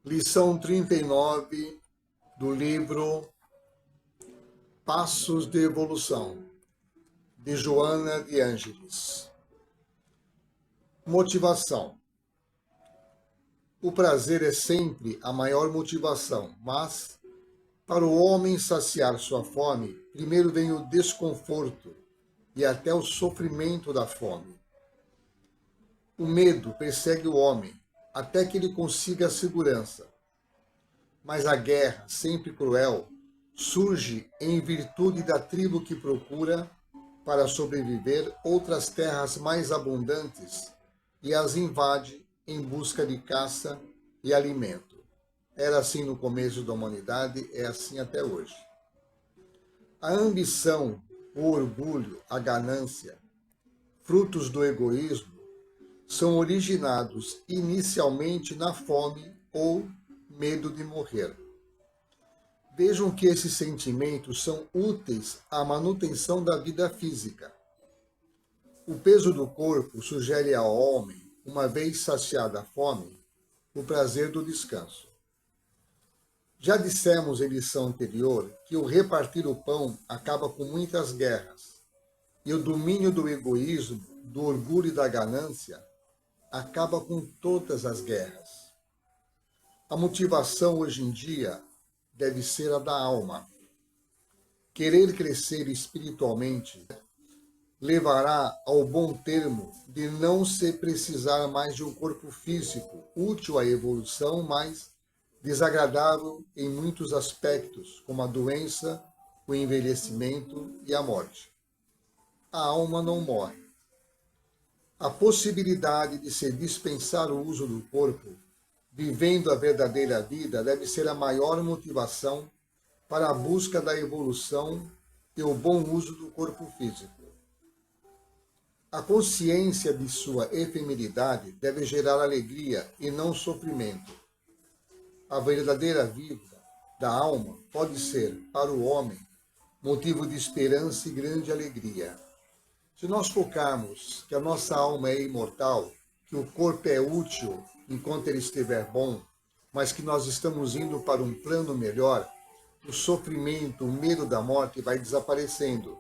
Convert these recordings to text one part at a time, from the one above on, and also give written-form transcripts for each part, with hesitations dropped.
Lição 39 do livro Passos de Evolução, de Joana de Ângeles. Motivação. O prazer é sempre a maior motivação, mas, para o homem saciar sua fome, primeiro vem o desconforto e até o sofrimento da fome. O medo persegue o homem até que ele consiga a segurança. Mas a guerra, sempre cruel, surge em virtude da tribo que procura, para sobreviver, outras terras mais abundantes e as invade em busca de caça e alimento. Era assim no começo da humanidade, é assim até hoje. A ambição, o orgulho, a ganância, frutos do egoísmo, são originados inicialmente na fome ou medo de morrer. Vejam que esses sentimentos são úteis à manutenção da vida física. O peso do corpo sugere ao homem, uma vez saciada a fome, o prazer do descanso. Já dissemos em lição anterior que o repartir o pão acaba com muitas guerras, e o domínio do egoísmo, do orgulho e da ganância acaba com todas as guerras. A motivação hoje em dia deve ser a da alma. Querer crescer espiritualmente levará ao bom termo de não se precisar mais de um corpo físico, útil à evolução, mas desagradável em muitos aspectos, como a doença, o envelhecimento e a morte. A alma não morre. A possibilidade de se dispensar o uso do corpo, vivendo a verdadeira vida, deve ser a maior motivação para a busca da evolução e o bom uso do corpo físico. A consciência de sua efemeridade deve gerar alegria e não sofrimento. A verdadeira vida da alma pode ser, para o homem, motivo de esperança e grande alegria. Se nós focarmos que a nossa alma é imortal, que o corpo é útil enquanto ele estiver bom, mas que nós estamos indo para um plano melhor, o sofrimento, o medo da morte vai desaparecendo.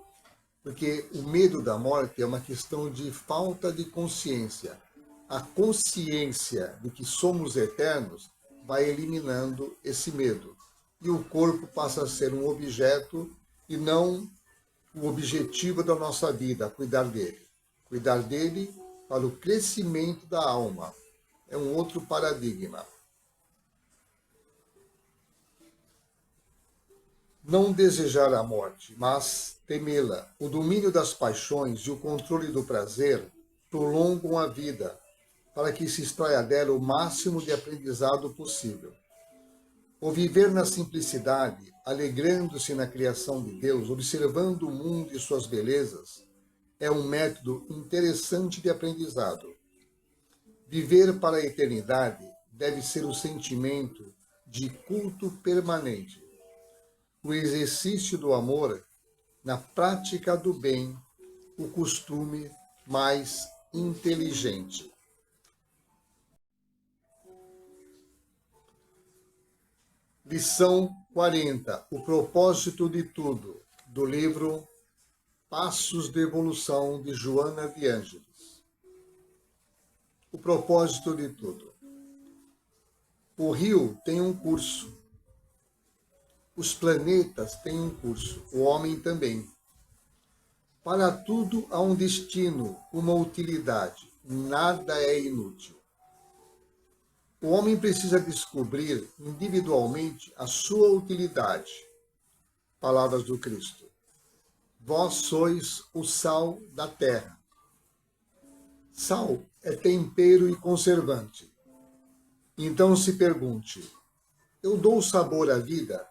Porque o medo da morte é uma questão de falta de consciência. A consciência de que somos eternos vai eliminando esse medo. E o corpo passa a ser um objeto e não o objetivo da nossa vida, cuidar dele. Cuidar dele para o crescimento da alma. É um outro paradigma. Não desejar a morte, mas temê-la. O domínio das paixões e o controle do prazer prolongam a vida, para que se extraia dela o máximo de aprendizado possível. O viver na simplicidade, alegrando-se na criação de Deus, observando o mundo e suas belezas, é um método interessante de aprendizado. Viver para a eternidade deve ser o sentimento de culto permanente, o exercício do amor na prática do bem, o costume mais inteligente. Lição 40. O propósito de tudo, do livro Passos de Evolução, de Joana de Ângeles. O propósito de tudo. O rio tem um curso. Os planetas têm um curso, o homem também. Para tudo há um destino, uma utilidade. Nada é inútil. O homem precisa descobrir individualmente a sua utilidade. Palavras do Cristo. Vós sois o sal da terra. Sal é tempero e conservante. Então se pergunte: eu dou sabor à vida?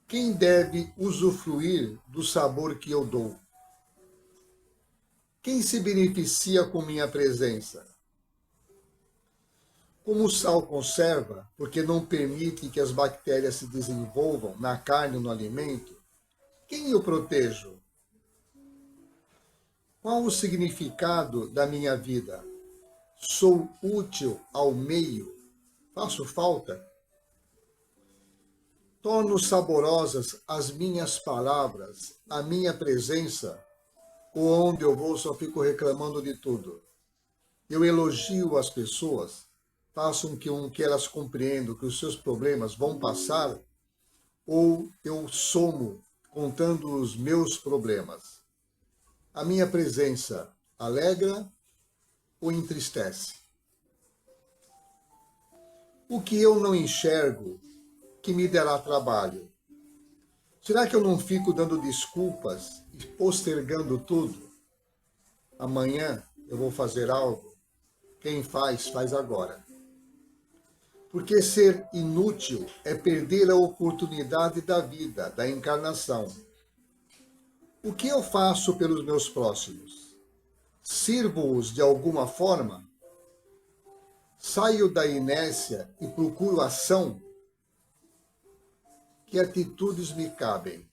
Quem deve usufruir do sabor que eu dou? Quem se beneficia com minha presença? Como o sal conserva, porque não permite que as bactérias se desenvolvam na carne ou no alimento, quem eu protejo? Qual o significado da minha vida? Sou útil ao meio? Faço falta? Torno saborosas as minhas palavras, a minha presença, ou onde eu vou só fico reclamando de tudo? Eu elogio as pessoas, faço com que elas compreendam que os seus problemas vão passar, ou eu somo contando os meus problemas? A minha presença alegra ou entristece? O que eu não enxergo que me dará trabalho? Será que eu não fico dando desculpas e postergando tudo? Amanhã eu vou fazer algo. Quem faz, faz agora. Porque ser inútil é perder a oportunidade da vida, da encarnação. O que eu faço pelos meus próximos? Sirvo-os de alguma forma? Saio da inércia e procuro ação? Que atitudes me cabem?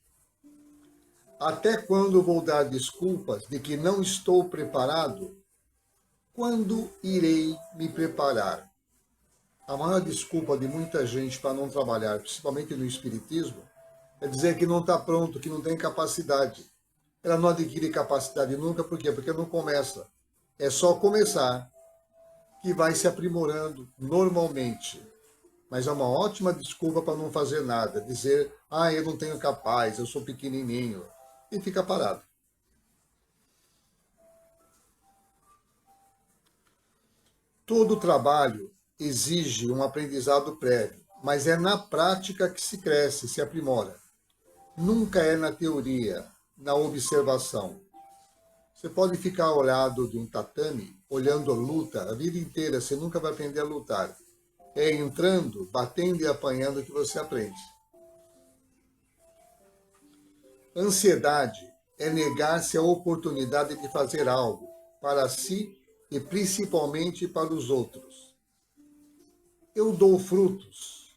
Até quando vou dar desculpas de que não estou preparado? Quando irei me preparar? A maior desculpa de muita gente para não trabalhar, principalmente no espiritismo, é dizer que não está pronto, que não tem capacidade. Ela não adquire capacidade nunca, por quê? Porque não começa. É só começar que vai se aprimorando normalmente. Mas é uma ótima desculpa para não fazer nada. Dizer, eu não tenho capaz, eu sou pequenininho. E fica parado. Todo trabalho exige um aprendizado prévio, mas é na prática que se cresce, se aprimora. Nunca é na teoria, na observação. Você pode ficar ao lado de um tatame, olhando a luta a vida inteira, você nunca vai aprender a lutar. É entrando, batendo e apanhando que você aprende. Ansiedade é negar-se a oportunidade de fazer algo para si e principalmente para os outros. Eu dou frutos.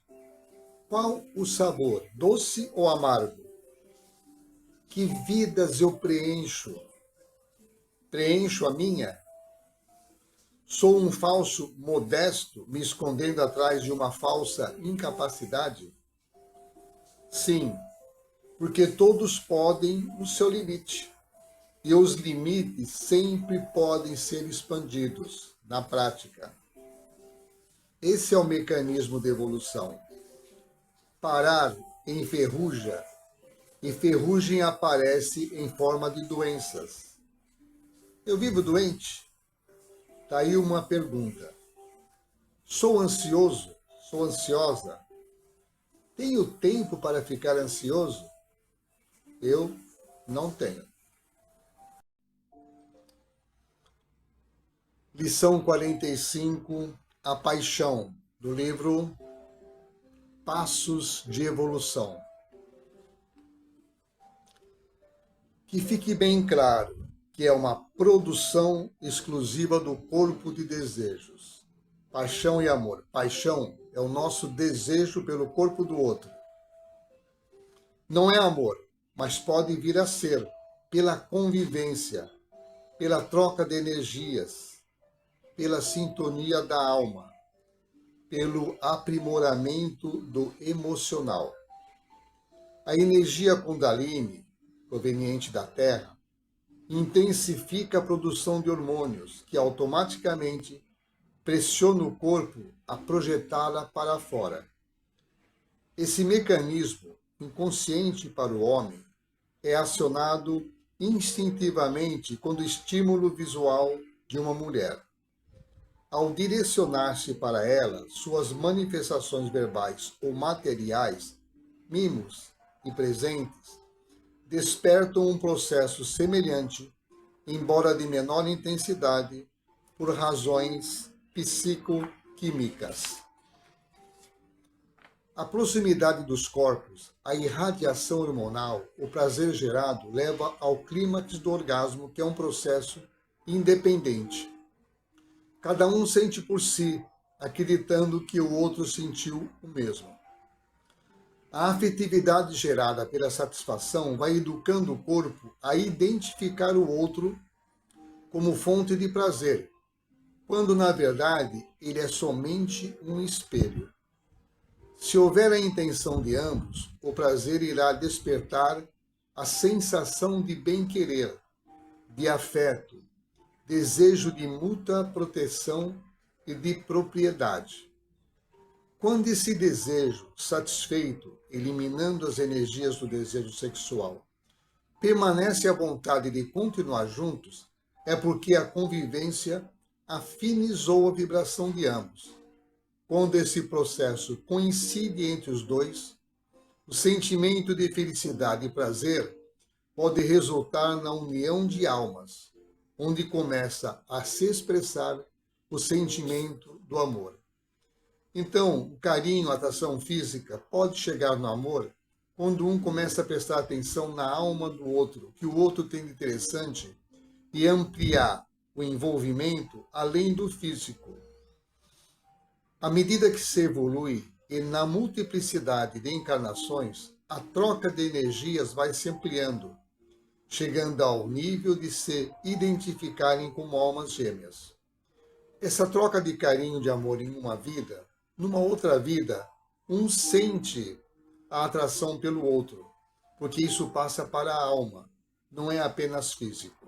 Qual o sabor? Doce ou amargo? Que vidas eu preencho? Preencho a minha? Sou um falso modesto, me escondendo atrás de uma falsa incapacidade? Sim, porque todos podem no seu limite. E os limites sempre podem ser expandidos na prática. Esse é o mecanismo de evolução. Parar enferruja, e ferrugem aparece em forma de doenças. Eu vivo doente? Está aí uma pergunta. Sou ansioso? Sou ansiosa? Tenho tempo para ficar ansioso? Eu não tenho. Lição 45, a paixão, do livro Passos de Evolução. Que fique bem claro que é uma produção exclusiva do corpo de desejos. Paixão e amor. Paixão é o nosso desejo pelo corpo do outro. Não é amor, mas pode vir a ser pela convivência, pela troca de energias, pela sintonia da alma, pelo aprimoramento do emocional. A energia Kundalini, proveniente da Terra, intensifica a produção de hormônios que automaticamente pressionam o corpo a projetá-la para fora. Esse mecanismo, inconsciente para o homem, é acionado instintivamente quando o estímulo visual de uma mulher. Ao direcionar-se para ela, suas manifestações verbais ou materiais, mimos e presentes, despertam um processo semelhante, embora de menor intensidade, por razões psicoquímicas. A proximidade dos corpos, a irradiação hormonal, o prazer gerado leva ao clímax do orgasmo, que é um processo independente. Cada um sente por si, acreditando que o outro sentiu o mesmo. A afetividade gerada pela satisfação vai educando o corpo a identificar o outro como fonte de prazer, quando na verdade ele é somente um espelho. Se houver a intenção de ambos, o prazer irá despertar a sensação de bem-querer, de afeto, desejo de mútua proteção e de propriedade. Quando esse desejo, satisfeito, eliminando as energias do desejo sexual, permanece à vontade de continuar juntos, é porque a convivência afinizou a vibração de ambos. Quando esse processo coincide entre os dois, o sentimento de felicidade e prazer pode resultar na união de almas, onde começa a se expressar o sentimento do amor. Então, o carinho, a atração física pode chegar no amor quando um começa a prestar atenção na alma do outro, que o outro tem de interessante, e ampliar o envolvimento além do físico. À medida que se evolui e na multiplicidade de encarnações, a troca de energias vai se ampliando, chegando ao nível de se identificarem como almas gêmeas. Essa troca de carinho, de amor em uma vida, numa outra vida, um sente a atração pelo outro, porque isso passa para a alma, não é apenas físico.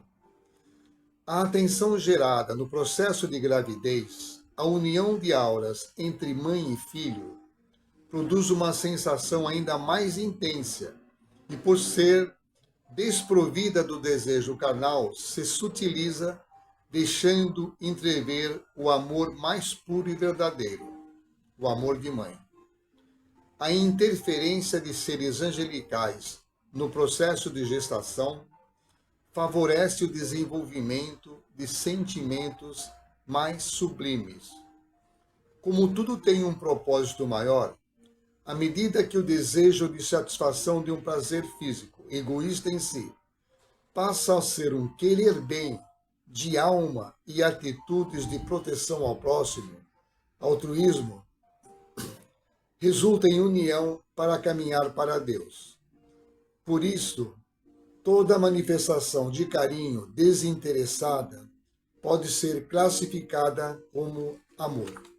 A atenção gerada no processo de gravidez, a união de auras entre mãe e filho, produz uma sensação ainda mais intensa e, por ser desprovida do desejo carnal, se sutiliza, deixando entrever o amor mais puro e verdadeiro, o amor de mãe. A interferência de seres angelicais no processo de gestação favorece o desenvolvimento de sentimentos mais sublimes. Como tudo tem um propósito maior, à medida que o desejo de satisfação de um prazer físico, egoísta em si, passa a ser um querer bem de alma e atitudes de proteção ao próximo, altruísmo, resulta em união para caminhar para Deus. Por isso, toda manifestação de carinho desinteressada pode ser classificada como amor.